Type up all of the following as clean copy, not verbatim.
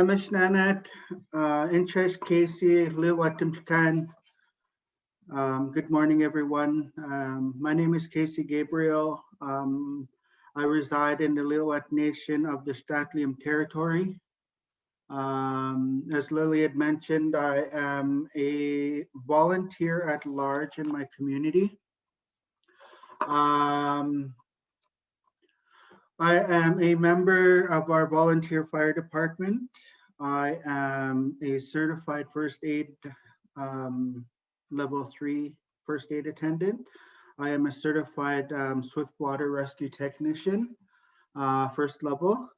Mishnanet, Inchesh Casey, Lil Watimkan. Good morning, everyone. My name is Casey Gabriel. I reside in the Lilwat Nation of the Statlium Territory. As Lily had mentioned, I am a volunteer at large in my community. I am a member of our volunteer fire department. I am a certified first aid level 3 first aid attendant. I am a certified swift water rescue technician, first level.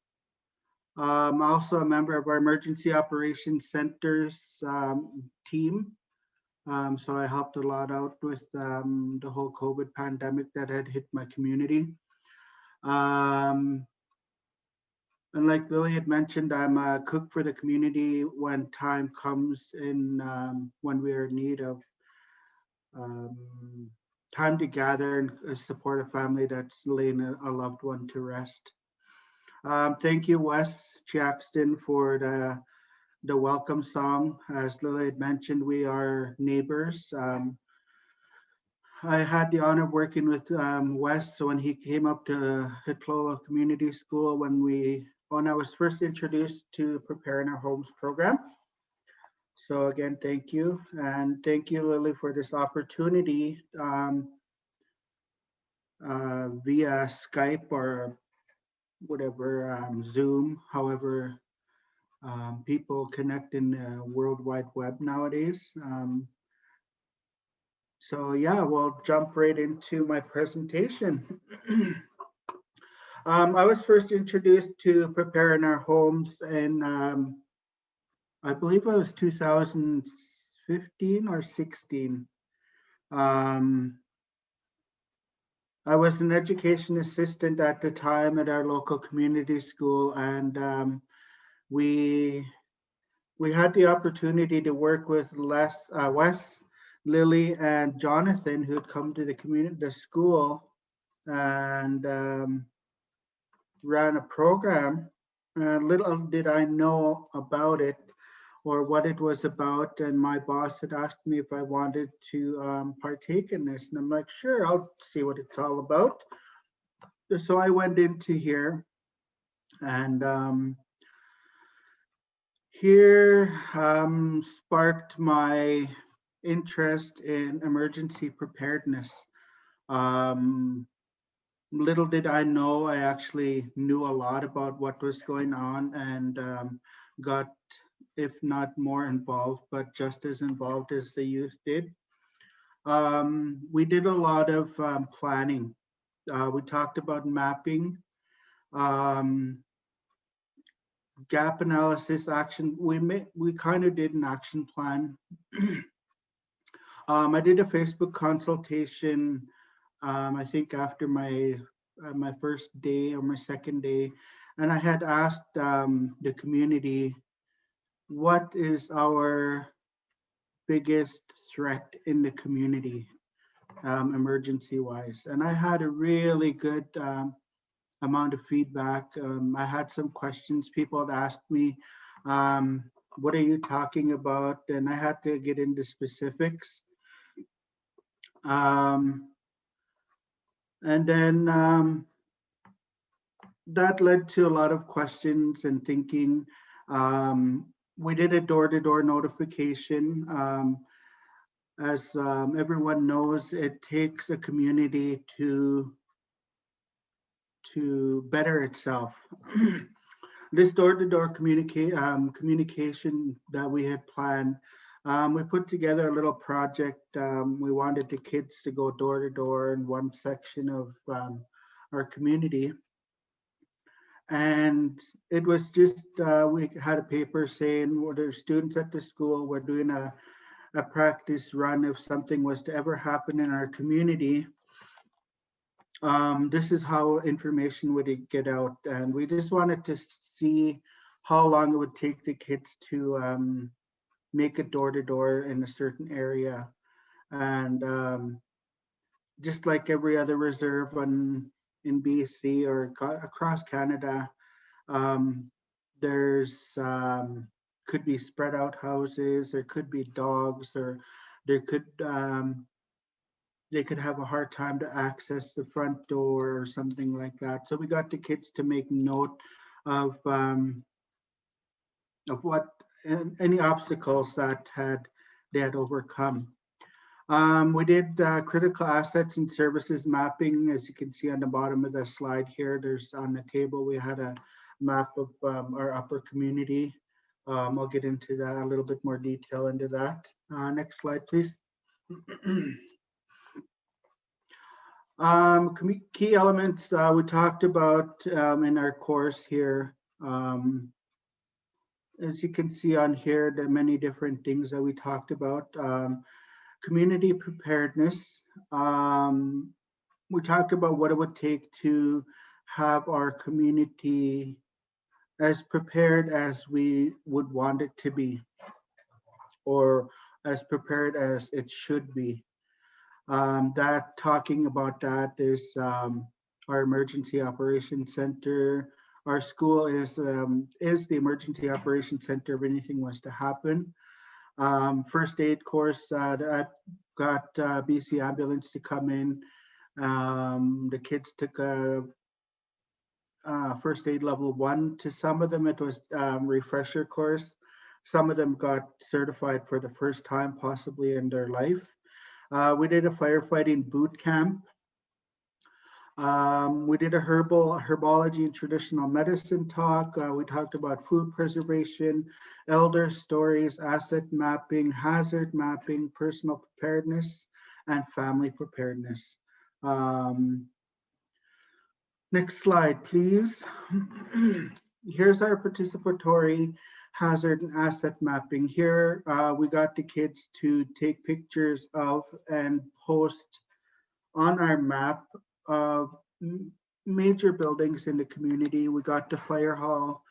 I'm also a member of our emergency operations centers team. So I helped a lot out with the whole COVID pandemic that had hit my community. And like Lily had mentioned, I'm a cook for the community when time comes in, when we are in need of time to gather and support a family that's laying a loved one to rest. Thank you, Wes Jackson, for the welcome song. As Lily had mentioned, we are neighbors. I had the honor of working with Wes, so when he came up to Hitloa Community School when I was first introduced to Preparing Our Homes program. So again, thank you. And thank you, Lily, for this opportunity via Skype or whatever, Zoom, however people connect in the World Wide Web nowadays. So yeah, we'll jump right into my presentation. I was first introduced to Preparing Our Homes in, I believe it was 2015 or 16. I was an education assistant at the time at our local community school, and we had the opportunity to work with Wes, Lily, and Jonathan, who had come to the school, and ran a program. Little did I know about it or what it was about, and my boss had asked me if I wanted to partake in this, and I'm like, sure, I'll see what it's all about. So I went into here, and here sparked my interest in emergency preparedness. Little did I know, I actually knew a lot about what was going on, and got, if not more involved, but just as involved as the youth did. We did a lot of planning. We talked about mapping, gap analysis, action. We kind of did an action plan. I did a Facebook consultation, I think after my first day or my second day, and I had asked the community, what is our biggest threat in the community, emergency wise? And I had a really good amount of feedback. I had some questions people had asked me, what are you talking about? And I had to get into specifics. And then that led to a lot of questions and thinking. We did a door-to-door notification. As everyone knows, it takes a community to better itself. This door-to-door communication that we had planned, we put together a little project. We wanted the kids to go door to door in one section of our community. And it was just, we had a paper saying, well, there's students at the school, we're doing a practice run if something was to ever happen in our community. This is how information would get out. And we just wanted to see how long it would take the kids to make it door to door in a certain area. And just like every other reserve in BC or across Canada, there's could be spread out houses, there could be dogs, or there could they could have a hard time to access the front door or something like that. So we got the kids to make note of what any obstacles that they had overcome. We did critical assets and services mapping. As you can see on the bottom of the slide here, there's on the table, we had a map of our upper community. I'll get into that, a little bit more detail into that. Next slide, please. Key elements we talked about in our course here. As you can see on here, there are many different things that we talked about. Community preparedness. We talked about what it would take to have our community as prepared as we would want it to be, or as prepared as it should be. That talking about that is our emergency operations center. Our school is the emergency operations center if anything was to happen. First aid course that I got BC ambulance to come in. The kids took a first aid level 1. To some of them, it was refresher course. Some of them got certified for the first time, possibly in their life. We did a firefighting boot camp. We did a herbology and traditional medicine talk. We talked about food preservation, elder stories, asset mapping, hazard mapping, personal preparedness, and family preparedness. Next slide, please. Here's our participatory hazard and asset mapping. Here, we got the kids to take pictures of and post on our map of major buildings in the community. We got the fire hall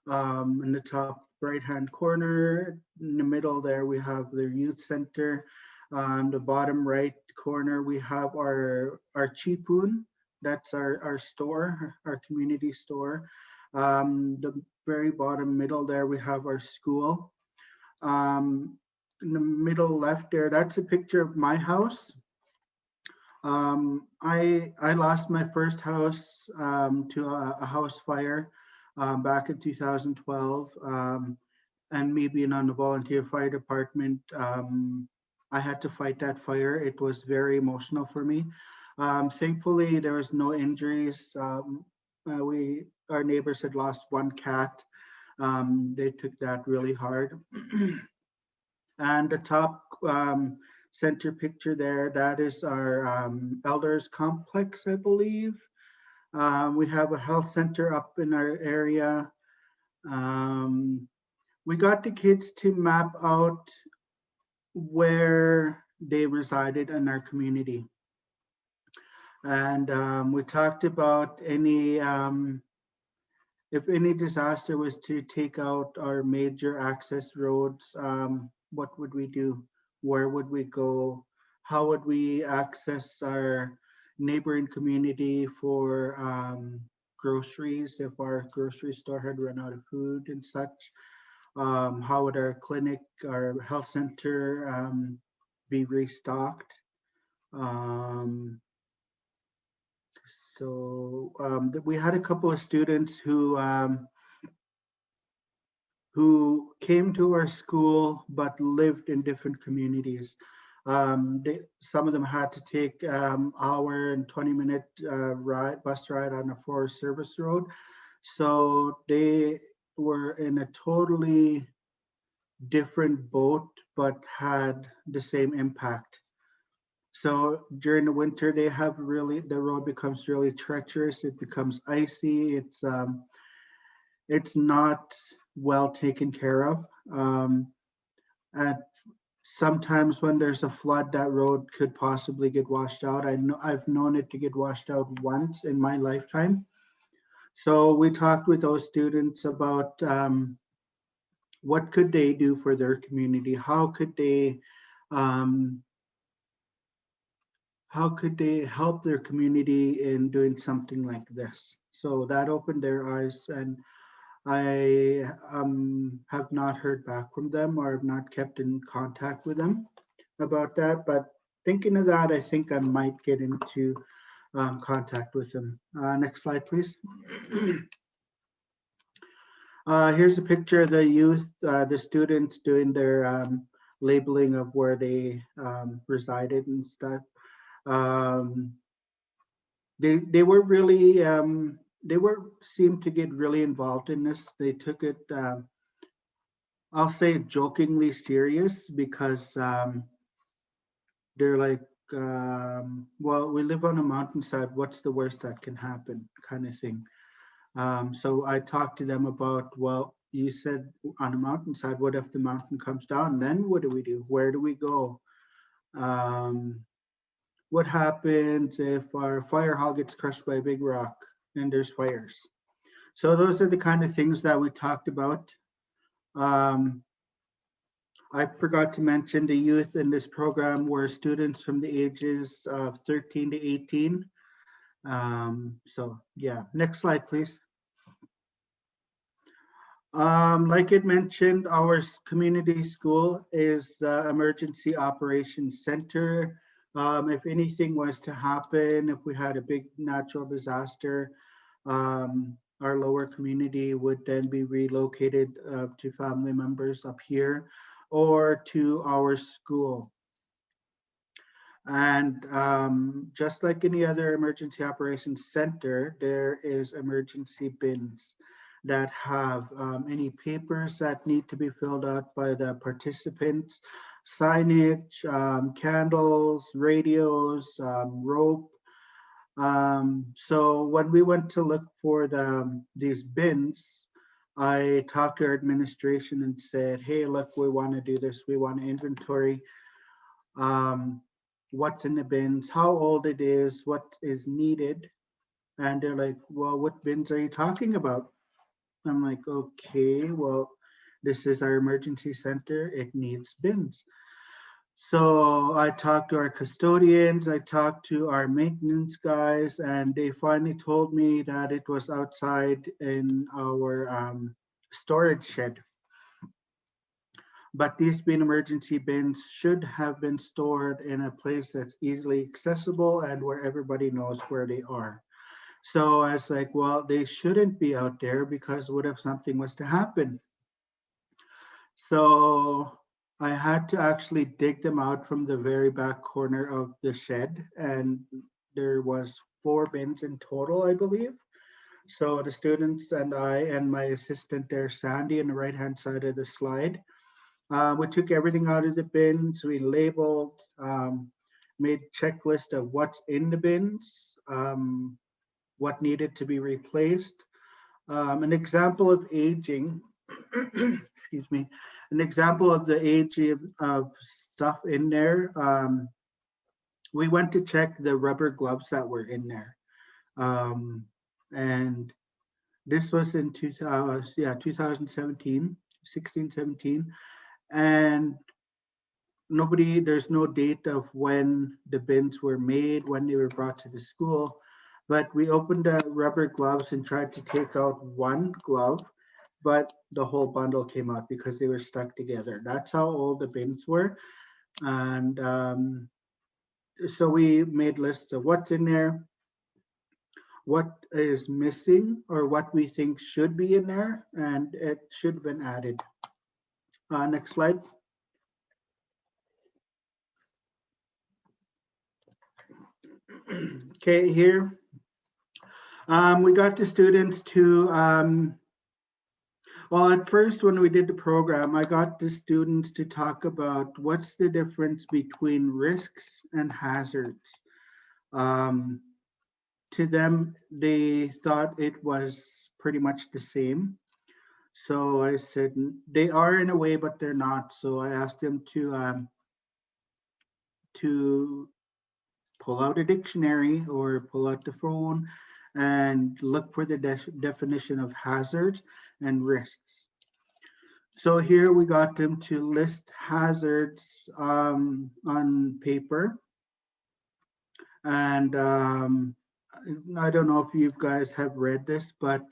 in the top right-hand corner. In the middle there, we have the youth center. The bottom right corner, we have our Chipun. That's our store, our community store. The very bottom middle there, we have our school. In the middle left there, that's a picture of my house. I lost my first house to a house fire back in 2012. And me being on the volunteer fire department, I had to fight that fire. It was very emotional for me. Thankfully, there was no injuries. Our neighbors had lost one cat. They took that really hard. And the top center picture there, that is our elders complex, I believe. We have a health center up in our area. We got the kids to map out where they resided in our community. And we talked about any, if any disaster was to take out our major access roads, what would we do? Where would we go? How would we access our neighboring community for groceries if our grocery store had run out of food and such? How would our clinic, our health center be restocked? We had a couple of students who came to our school but lived in different communities. Some of them had to take hour and 20-minute bus ride on a Forest Service road. So they were in a totally different boat, but had the same impact. So during the winter, the road becomes really treacherous. It becomes icy. It's not well taken care of. And sometimes when there's a flood, that road could possibly get washed out. I've known it to get washed out once in my lifetime. So we talked with those students about what could they do for their community? How could they help their community in doing something like this? So that opened their eyes, and I have not heard back from them or have not kept in contact with them about that. But thinking of that, I think I might get into contact with them. Next slide, please. Here's a picture of the youth, the students doing their labeling of where they resided and stuff. Um, they were really they were seemed to get really involved in this. They took it, I'll say, jokingly serious because they're like, well, we live on a mountainside. What's the worst that can happen, kind of thing. So I talked to them about, well, you said on a mountainside, what if the mountain comes down? Then what do we do? Where do we go? What happens if our fire hall gets crushed by a big rock and there's fires? So those are the kind of things that we talked about. I forgot to mention the youth in this program were students from the ages of 13 to 18. So yeah, next slide, please. Like it mentioned, our community school is the emergency operations center. If anything was to happen, if we had a big natural disaster, our lower community would then be relocated to family members up here or to our school. And just like any other emergency operations center, there is emergency bins that have any papers that need to be filled out by the participants, signage, candles, radios, rope. So when we went to look for these bins, I talked to our administration and said, hey, look, we want to do this. We want to inventory what's in the bins, how old it is, what is needed. And they're like, well, what bins are you talking about? I'm like, okay, well, this is our emergency center. It needs bins. So I talked to our custodians, I talked to our maintenance guys, and they finally told me that it was outside in our storage shed. But these bin emergency bins should have been stored in a place that's easily accessible and where everybody knows where they are. So I was like, well, they shouldn't be out there because what if something was to happen? So I had to actually dig them out from the very back corner of the shed, and there was 4 bins in total, I believe. So the students and I and my assistant there, Sandy, on the right-hand side of the slide, we took everything out of the bins. We labeled, made checklist of what's in the bins, what needed to be replaced. An example of aging, excuse me, an example of the age of stuff in there. We went to check the rubber gloves that were in there. And this was in 2017, 16, 17. And there's no date of when the bins were made, when they were brought to the school. But we opened the rubber gloves and tried to take out one glove, but the whole bundle came out because they were stuck together. That's how old the bins were. And so we made lists of what's in there, what is missing, or what we think should be in there, and it should have been added. Next slide. Okay, here we got the students to, well, at first when we did the program, I got the students to talk about what's the difference between risks and hazards. To them, they thought it was pretty much the same. So I said, they are in a way, but they're not. So I asked them to pull out a dictionary or pull out the phone and look for the definition of hazard and risks. So here we got them to list hazards on paper. And I don't know if you guys have read this, but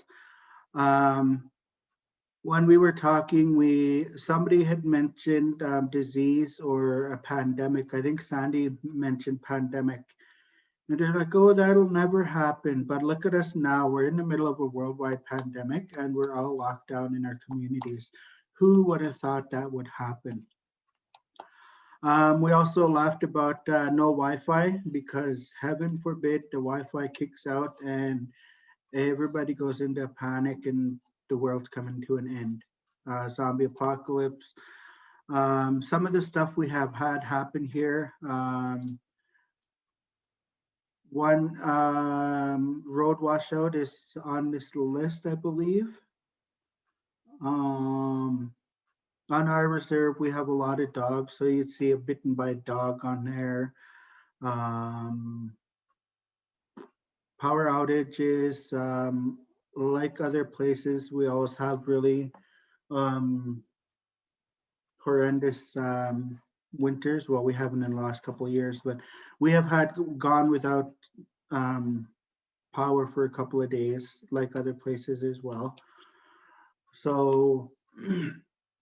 when we were talking, somebody had mentioned disease or a pandemic. I think Sandy mentioned pandemic. And they're like, oh, that'll never happen. But look at us now. We're in the middle of a worldwide pandemic and we're all locked down in our communities. Who would have thought that would happen? We also laughed about no Wi-Fi because heaven forbid the Wi-Fi kicks out and everybody goes into a panic and the world's coming to an end. Zombie apocalypse. Some of the stuff we have had happen here. One road washout is on this list, I believe. On our reserve, we have a lot of dogs, so you'd see a bitten by a dog on there. Power outages, like other places, we always have really horrendous winters. Well, we haven't in the last couple of years, but we have had gone without power for a couple of days, like other places as well. So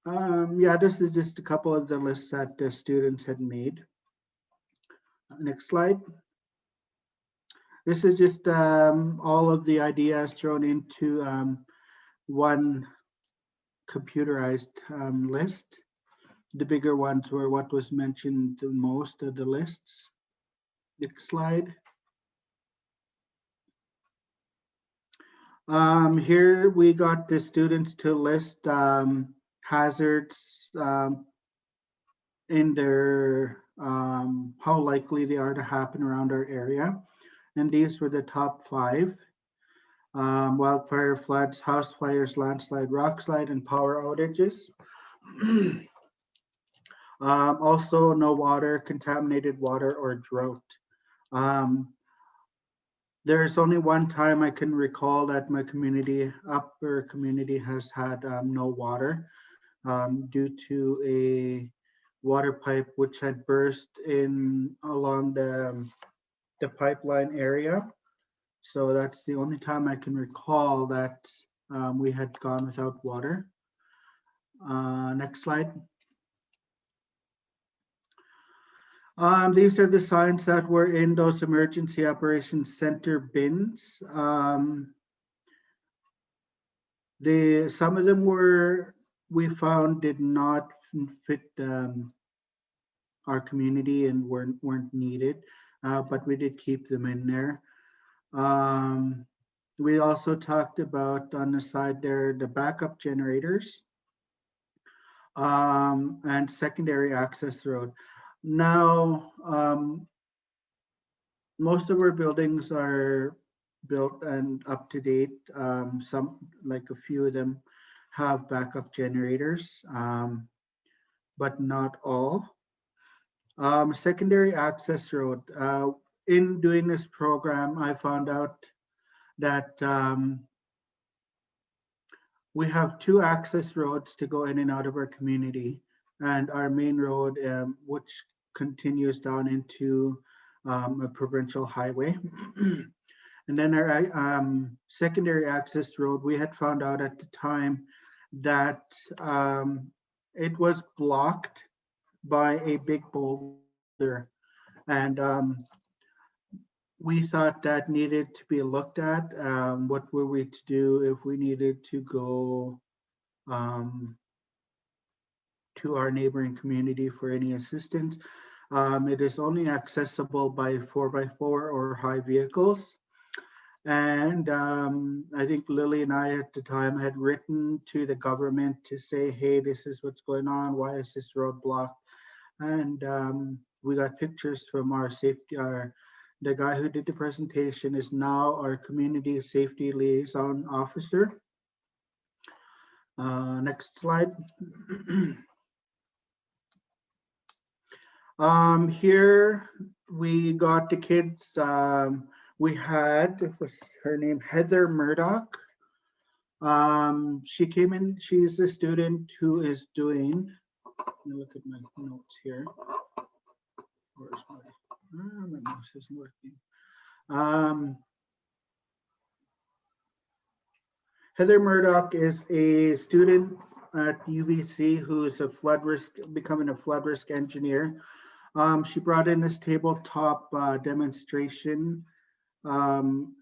yeah, this is just a couple of the lists that the students had made. Next slide. This is just all of the ideas thrown into one computerized list. The bigger ones were what was mentioned the most of the lists. Next slide. Here we got the students to list hazards in their how likely they are to happen around our area. And these were the top 5. Wildfire, floods, house fires, landslide, rock slide, and power outages. Also, no water, contaminated water, or drought. There's only one time I can recall that my community, upper community, has had no water due to a water pipe which had burst in along the pipeline area. So that's the only time I can recall that we had gone without water. Next slide. These are the signs that were in those emergency operations center bins. Some of them we found did not fit our community and weren't needed, but we did keep them in there. We also talked about on the side there, the backup generators and secondary access road. Now, most of our buildings are built and up to date. Some, like a few of them, have backup generators, but not all. Secondary access road. In doing this program, I found out that we have 2 access roads to go in and out of our community, and our main road, which continues down into a provincial highway. And then our secondary access road, we had found out at the time that it was blocked by a big boulder. And we thought that needed to be looked at. What were we to do if we needed to go to our neighboring community for any assistance? It is only accessible by 4x4 or high vehicles. And I think Lily and I at the time had written to the government to say, hey, this is what's going on. Why is this road blocked? And we got pictures from our safety, the guy who did the presentation is now our community safety liaison officer. Next slide. Here we got the kids. We had, what's her name, Heather Murdoch. She came in, she's a student who is doing, let me look at my notes here. Where's my mouse isn't working. Heather Murdoch is a student at UBC who's a flood risk, becoming a flood risk engineer. She brought in this tabletop demonstration, um,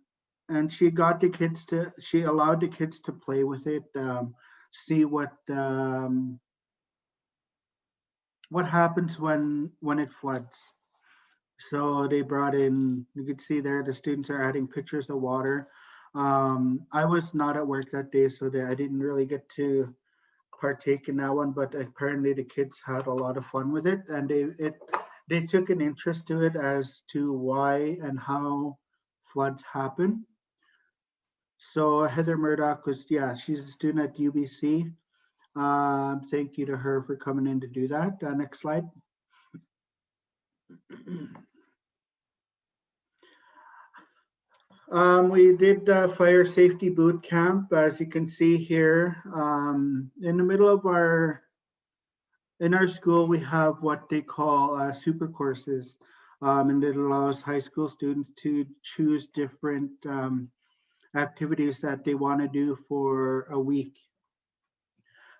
and she allowed the kids to play with it, see what happens when it floods. So they brought in, you can see there, the students are adding pictures of water. I was not at work that day, so I didn't really get to partake in that one, but apparently the kids had a lot of fun with it, and they took an interest to it as to why and how floods happen. So Heather Murdoch was, yeah, she's a student at UBC. Thank you to her for coming in to do that. Next slide. We did fire safety boot camp, as you can see here. In the middle of in our school, we have what they call super courses, and it allows high school students to choose different activities that they want to do for a week.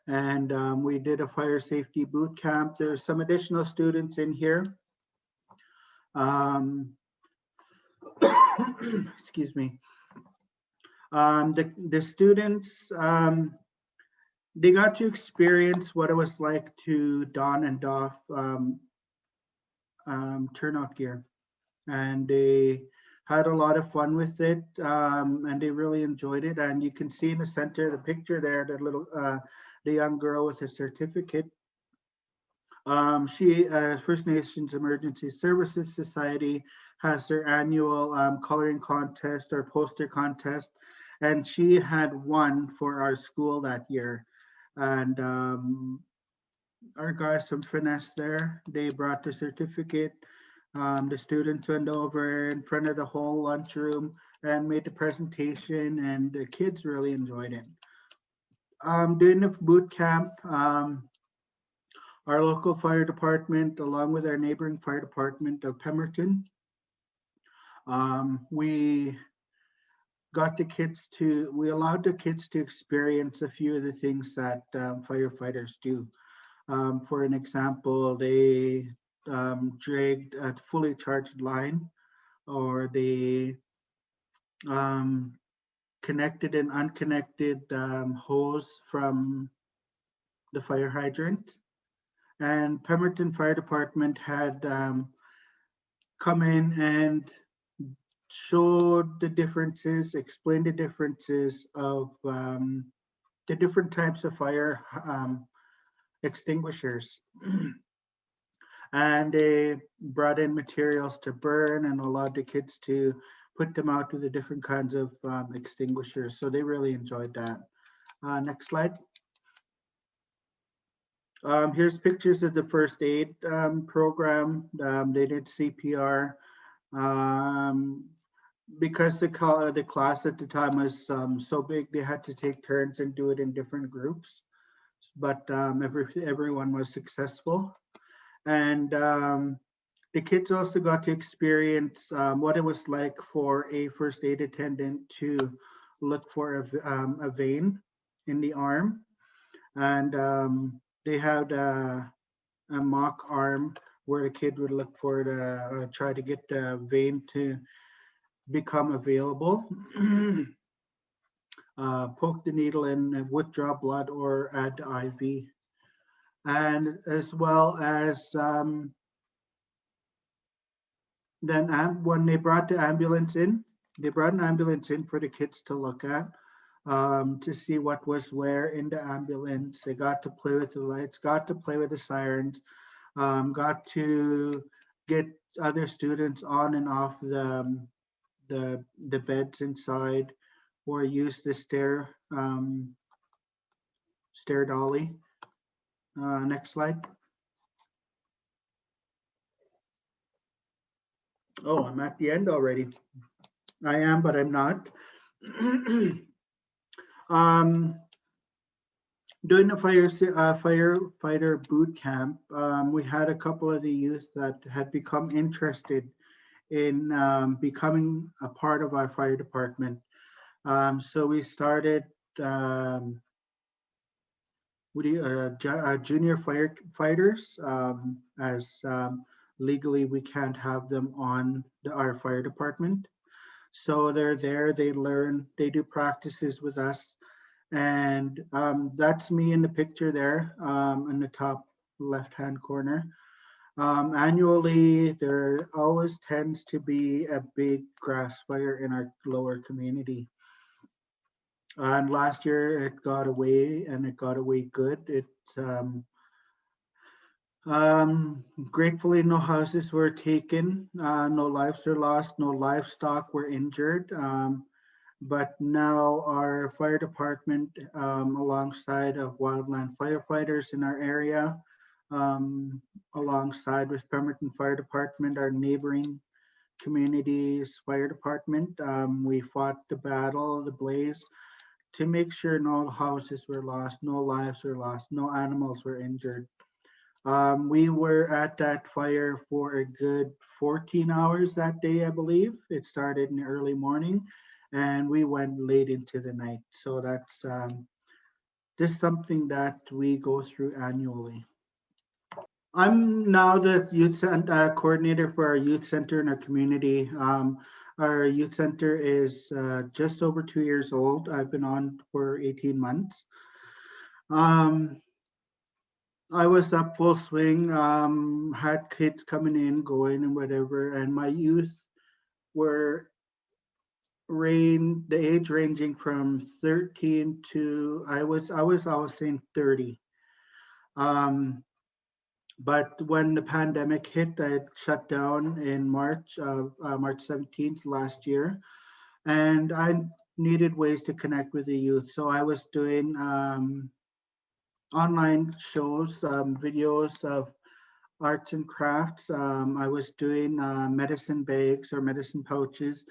And we did a fire safety boot camp. There's some additional students in here. Excuse me. The students, they got to experience what it was like to don and doff turnout gear, and they had a lot of fun with it, and they really enjoyed it. And you can see in the center of the picture there, the young girl with a certificate. She, First Nations Emergency Services Society, has their annual coloring contest or poster contest, and she had won for our school that year. And our guys from Finesse there, they brought the certificate. The students went over in front of the whole lunchroom and made the presentation, and the kids really enjoyed it. During the boot camp, our local fire department, along with our neighboring fire department of Pemberton, we allowed the kids to experience a few of the things that firefighters do. For an example, they dragged a fully charged line, or they connected an unconnected hose from the fire hydrant. And Pemberton Fire Department had come in and showed the differences, explained the differences of the different types of fire extinguishers. And they brought in materials to burn and allowed the kids to put them out with the different kinds of extinguishers. So they really enjoyed that. Next slide. Here's pictures of the first aid program. They did CPR. Because the class at the time was so big, they had to take turns and do it in different groups. But everyone was successful. And the kids also got to experience what it was like for a first aid attendant to look for a vein in the arm. And they had a mock arm where the kid would look for try to get the vein to become available. Poke the needle in, withdraw blood, or add the IV. And as well as then when they brought the ambulance in, they brought an ambulance in for the kids to look at, to see what was where in the ambulance. They got to play with the lights, got to play with the sirens, got to get other students on and off the beds inside, or use the stair dolly. Next slide. Oh, I'm at the end already. I am, but I'm not. During the firefighter boot camp, we had a couple of the youth that had become interested in becoming a part of our fire department. So we started um, junior firefighters, as legally we can't have them on our fire department. So they're there, they learn, they do practices with us. And that's me in the picture there, in the top left-hand corner. Annually, there always tends to be a big grass fire in our lower community. And last year it got away, and it got away good. Gratefully, no houses were taken, no lives were lost, no livestock were injured. But now our fire department, alongside of wildland firefighters in our area, alongside with Pemberton Fire Department, our neighboring communities fire department, we fought the battle, the blaze, to make sure no houses were lost, no lives were lost, no animals were injured. We were at that fire for a good 14 hours that day, I believe. It started in the early morning and we went late into the night. So that's just something that we go through annually. I'm now the youth coordinator for our youth center in our community. Our youth center is just over 2 years old. I've been on for 18 months. I was up full swing, had kids coming in, going and whatever, and my youth were the age ranging from 13 to I was saying 30. But when the pandemic hit, it shut down in March 17th last year, and I needed ways to connect with the youth. So I was doing online shows, videos of arts and crafts. I was doing medicine bags or medicine pouches,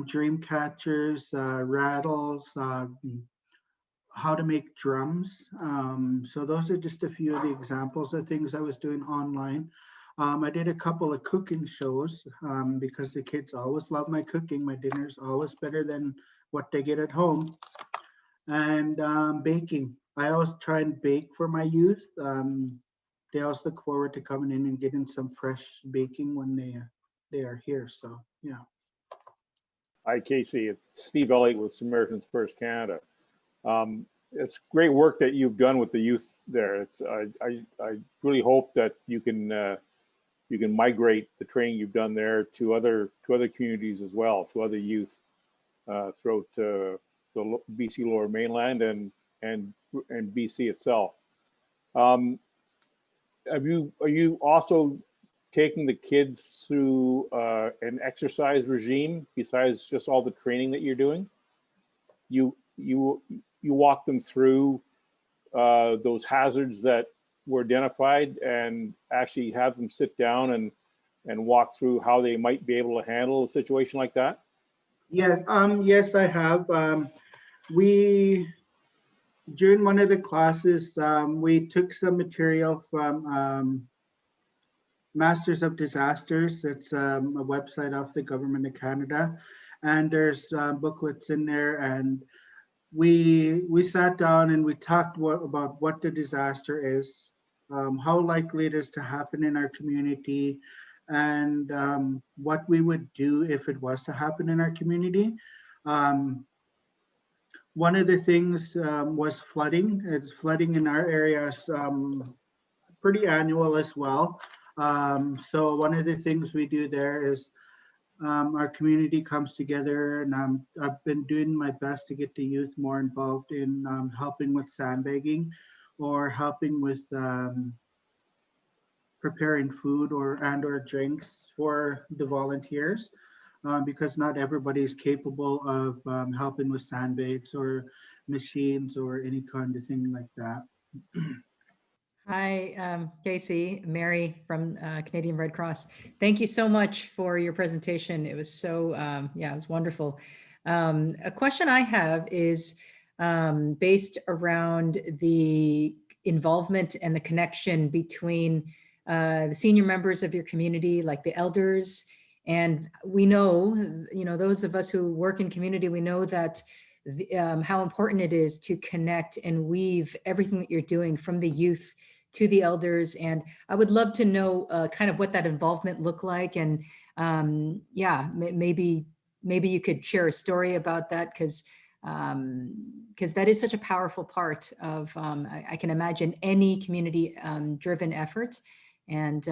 dream catchers, rattles, how to make drums. So those are just a few of the examples of things I was doing online. I did a couple of cooking shows because the kids always love my cooking. My dinner's always better than what they get at home. And baking. I always try and bake for my youth. They always look forward to coming in and getting some fresh baking when they are here. So yeah. Hi, Casey. It's Steve Elliott with Samaritans First Canada. It's great work that you've done with the youth there. It's I really hope that you can migrate the training you've done there to other communities as well, to other youth throughout the BC Lower Mainland and BC itself. Are you also taking the kids through an exercise regime besides just all the training that you're doing? You walk them through those hazards that were identified and actually have them sit down and walk through how they might be able to handle a situation like that? Yes, yes, I have. We during one of the classes, we took some material from Masters of Disasters. It's a website of the government of Canada, and there's booklets in there. And we sat down and we talked about what the disaster is, how likely it is to happen in our community, and what we would do if it was to happen in our community. One of the things was flooding. It's flooding in our areas pretty annual as well. So one of the things we do there is our community comes together, and I've been doing my best to get the youth more involved in helping with sandbagging or helping with preparing food or drinks for the volunteers, because not everybody is capable of helping with sandbags or machines or any kind of thing like that. Hi, Casey, Mary from Canadian Red Cross. Thank you so much for your presentation. It was so, yeah, it was wonderful. A question I have is based around the involvement and the connection between the senior members of your community, like the elders. And we know, those of us who work in community, we know that how important it is to connect and weave everything that you're doing from the youth to the elders. And I would love to know kind of what that involvement looked like. And yeah, maybe you could share a story about that, because that is such a powerful part of, I can imagine, any community driven effort. And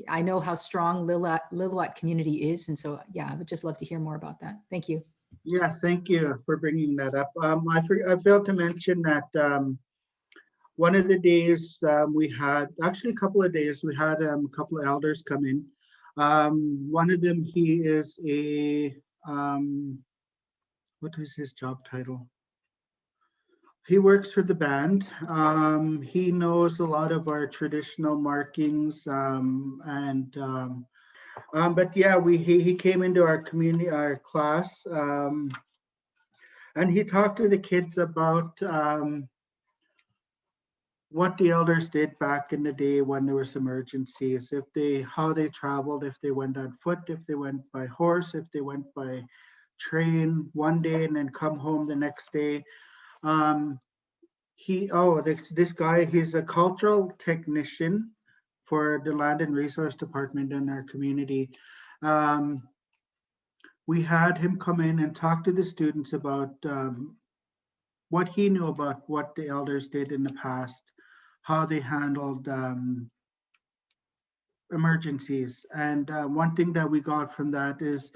I know how strong Lillooet community is. And so, yeah, I would just love to hear more about that. Thank you. Yeah, thank you for bringing that up. I failed to mention that one of the days we had, actually a couple of days, we had a couple of elders come in. One of them, he is a, what is his job title? He works for the band. He knows a lot of our traditional markings, but yeah, he came into our community, our class, and he talked to the kids about what the elders did back in the day when there was emergencies, how they traveled, if they went on foot, if they went by horse, if they went by train one day and then come home the next day. This guy, he's a cultural technician for the Land and Resource Department in our community. We had him come in and talk to the students about what he knew about what the elders did in the past, how they handled emergencies. And one thing that we got from that is,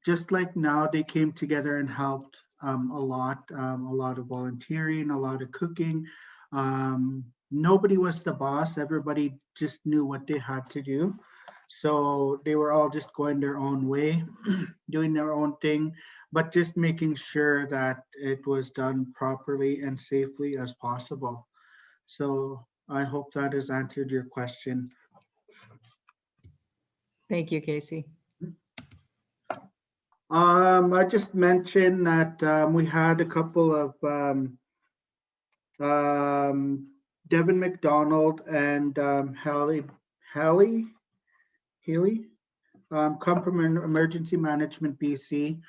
just like now, they came together and helped a lot of volunteering, a lot of cooking. Nobody was the boss. Everybody just knew what they had to do. So they were all just going their own way, doing their own thing, but just making sure that it was done properly and safely as possible. So I hope that has answered your question. Thank you, Casey. I just mentioned that we had a couple of Devin McDonald and Hallie Healy come from Emergency Management BC.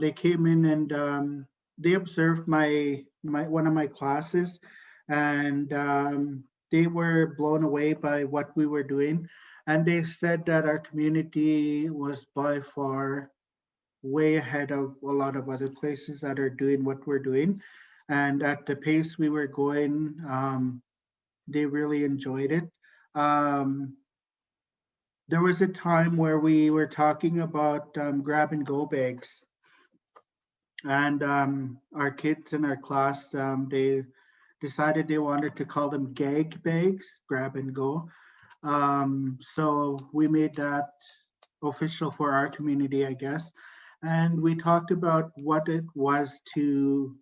They came in and they observed one of my classes, and they were blown away by what we were doing. And they said that our community was by far way ahead of a lot of other places that are doing what we're doing. And at the pace we were going, they really enjoyed it. There was a time where we were talking about grab and go bags. And our kids in our class, they decided they wanted to call them gag bags, grab and go. So we made that official for our community, I guess. And we talked about what it was to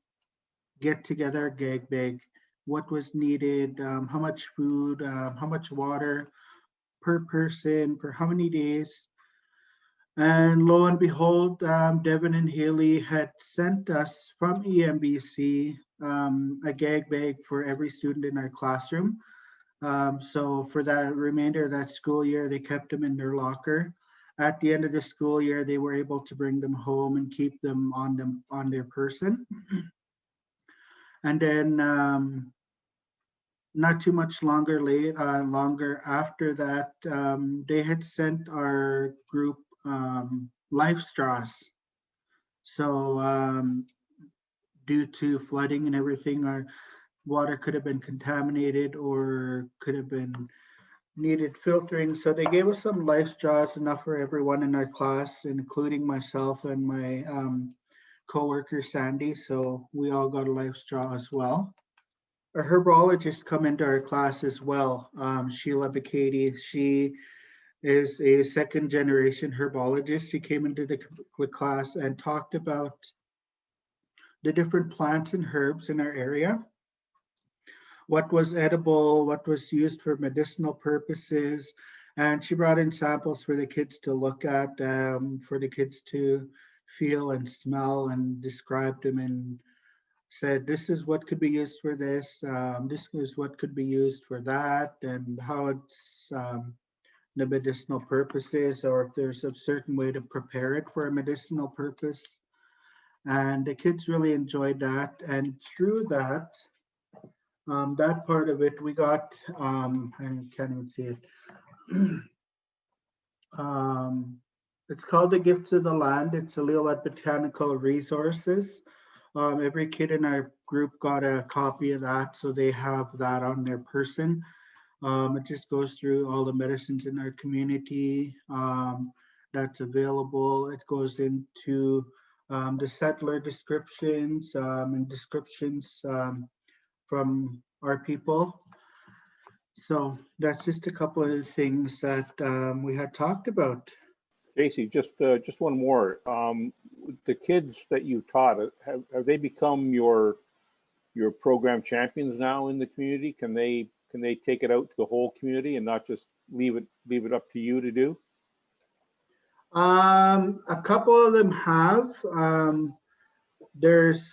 get together a gag bag, what was needed, how much food, how much water per person, for how many days. And lo and behold, Devin and Haley had sent us from EMBC a gag bag for every student in our classroom. So for that remainder of that school year, they kept them in their locker. At the end of the school year, they were able to bring them home and keep them on their person. And then not too much longer after that, they had sent our group life straws. So due to flooding and everything, our water could have been contaminated or could have been needed filtering. So they gave us some life straws, enough for everyone in our class, including myself and my co-worker Sandy. So we all got a life straw as well. A herbologist come into our class as well, Sheila Bacady. She is a second generation herbologist. She came into the class and talked about the different plants and herbs in our area, what was edible, what was used for medicinal purposes. And she brought in samples for the kids to look at, for the kids to feel and smell, and described them and said, this is what could be used for this, this is what could be used for that, and how it's the medicinal purposes, or if there's a certain way to prepare it for a medicinal purpose. and the kids really enjoyed that. And through that, that part of it, we got, I can't even see it. It's called the Gifts of the Land. It's a Elliott Botanical Resources. Every kid in our group got a copy of that, so they have that on their person. It just goes through all the medicines in our community that's available. It goes into the settler descriptions and descriptions from our people. So that's just a couple of the things that we had talked about. Casey, just one more. The kids that you taught, have they become your program champions now in the community? Can they take it out to the whole community and not just leave it up to you to do? A couple of them have. There's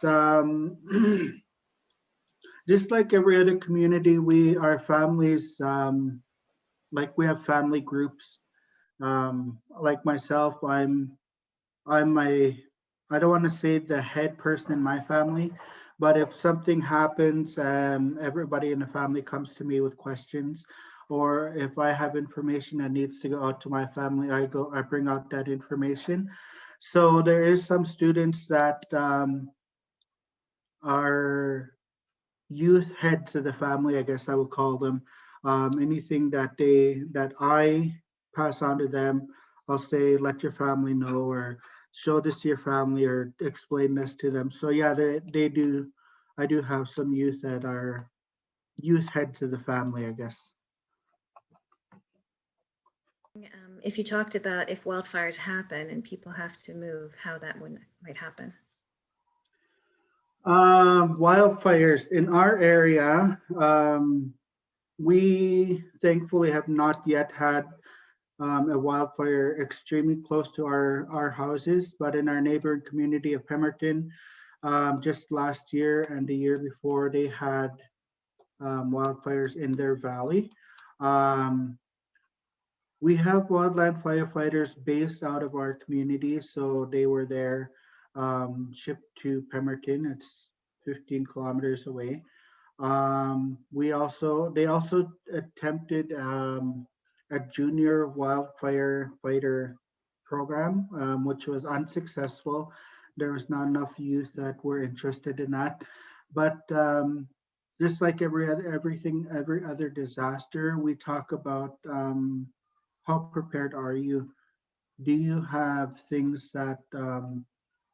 just like every other community, our families, like we have family groups. Like myself, I'm I don't want to say the head person in my family, but if something happens, everybody in the family comes to me with questions, or if I have information that needs to go out to my family, I bring out that information. So there is some students that are youth heads of the family, I guess I would call them. Anything that I pass on to them, I'll say, let your family know, or show this to your family, or explain this to them. So yeah, they do. I do have some youth that are youth heads of the family, I guess. If you talked about if wildfires happen and people have to move, how that might happen. Wildfires in our area, we thankfully have not yet had a wildfire extremely close to our houses, but in our neighboring community of Pemberton, just last year and the year before, they had wildfires in their valley. We have wildland firefighters based out of our community, so they were there, shipped to Pemberton. It's 15 kilometers away. They also attempted a junior wildfire fighter program, which was unsuccessful. There was not enough youth that were interested in that. But just like every other disaster, we talk about how prepared are you? Do you have things that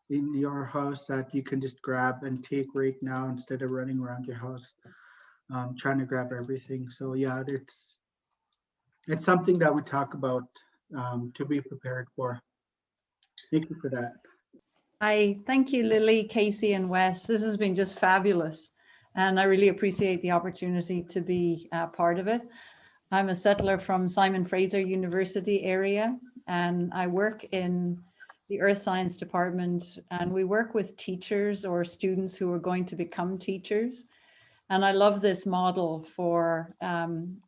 in your house that you can just grab and take right now instead of running around your house trying to grab everything? So yeah, it's something that we talk about to be prepared for. Thank you for that. Thank you, Lily, Casey, and Wes. This has been just fabulous, and I really appreciate the opportunity to be part of it. I'm a settler from Simon Fraser University area, and I work in the Earth Science department, and we work with teachers or students who are going to become teachers. And I love this model for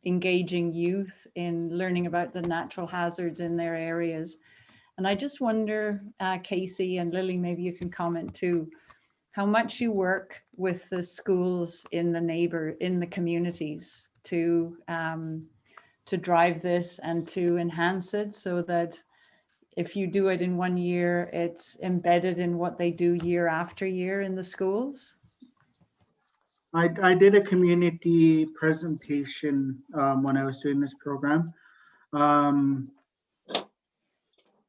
engaging youth in learning about the natural hazards in their areas. And I just wonder, Casey and Lily, maybe you can comment too, how much you work with the schools in the communities to drive this and to enhance it, so that if you do it in 1 year, it's embedded in what they do year after year in the schools. I did a community presentation when I was doing this program.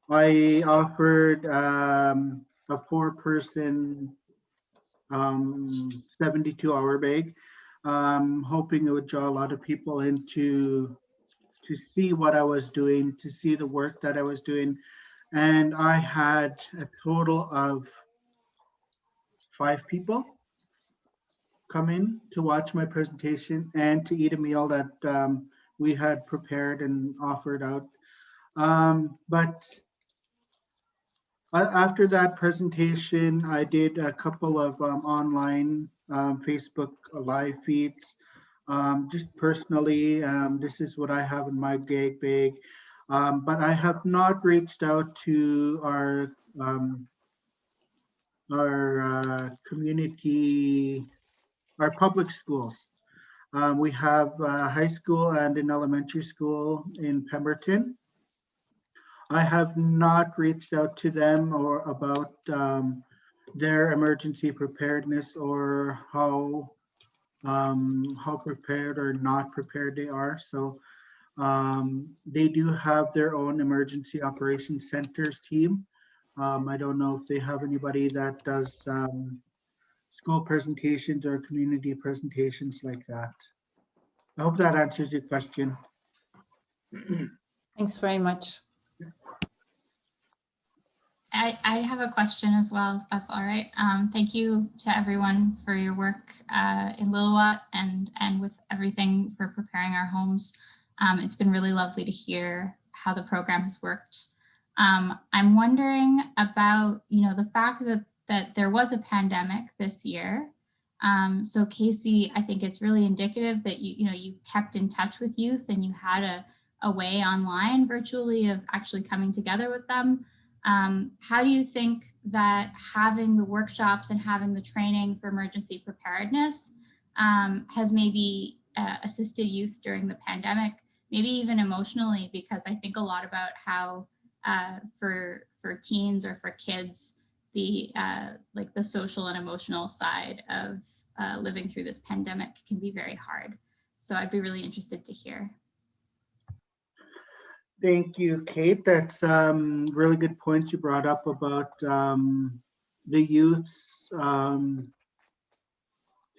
I offered a 4-person 72-hour bag, hoping it would draw a lot of people in to see what I was doing, to see the work that I was doing. And I had a total of 5 people come in to watch my presentation and to eat a meal that we had prepared and offered out. But after that presentation, I did a couple of online Facebook live feeds. Just personally, this is what I have in my gag bag. But I have not reached out to our our community, our public schools. We have a high school and an elementary school in Pemberton. I have not reached out to them or about their emergency preparedness or how prepared or not prepared they are. So they do have their own emergency operations centers team. I don't know if they have anybody that does school presentations or community presentations like that. I hope that answers your question. Thanks very much. I have a question as well, if that's all right. Thank you to everyone for your work in Lillooet and with everything for preparing our homes. It's been really lovely to hear how the program has worked. I'm wondering about, the fact that there was a pandemic this year. So Casey, I think it's really indicative that you kept in touch with youth and you had a way online virtually of actually coming together with them. How do you think that having the workshops and having the training for emergency preparedness has maybe assisted youth during the pandemic, maybe even emotionally? Because I think a lot about how for teens or for kids, the like the social and emotional side of living through this pandemic can be very hard. So I'd be really interested to hear. Thank you, Kate. That's really good points you brought up about the youth's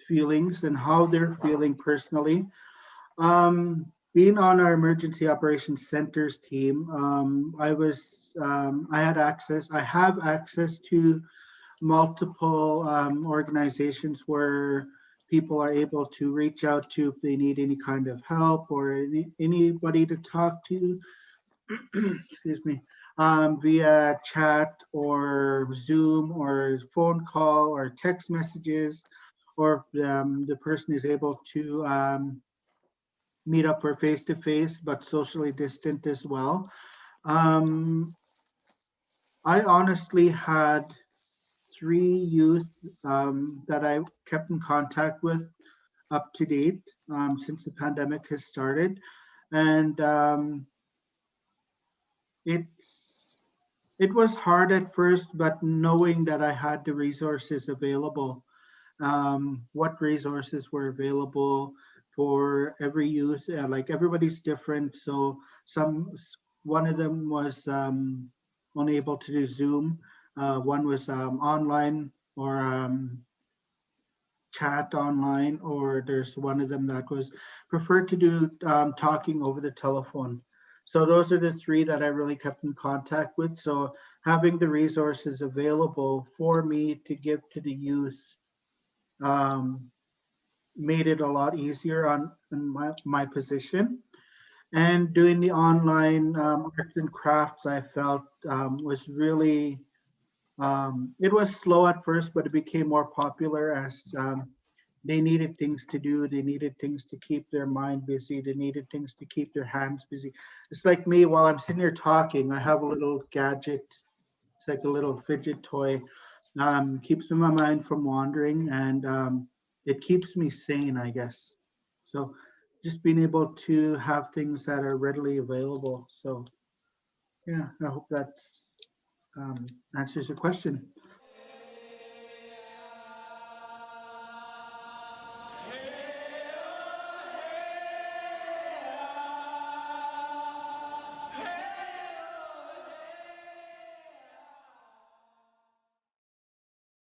feelings and how they're feeling personally. Being on our emergency operations centers team, I have access to multiple organizations where people are able to reach out to if they need any kind of help or anybody to talk to. Excuse me, via chat or Zoom or phone call or text messages, or the person is able to meet up for face-to-face but socially distant as well. I honestly had 3 youth that I kept in contact with up to date since the pandemic has started, and it was hard at first, but knowing that I had the resources available, what resources were available for every youth, like everybody's different. So one of them was unable to do Zoom. One was online or chat online, or there's one of them that was preferred to do talking over the telephone. So those are the 3 that I really kept in contact with. So having the resources available for me to give to the youth made it a lot easier in my position. And doing the online arts and crafts, I felt was really, it was slow at first, but it became more popular as they needed things to do. They needed things to keep their mind busy. They needed things to keep their hands busy. It's like me, while I'm sitting here talking, I have a little gadget. It's like a little fidget toy. Keeps my mind from wandering, and it keeps me sane, I guess. So just being able to have things that are readily available. So yeah, I hope that answers your question.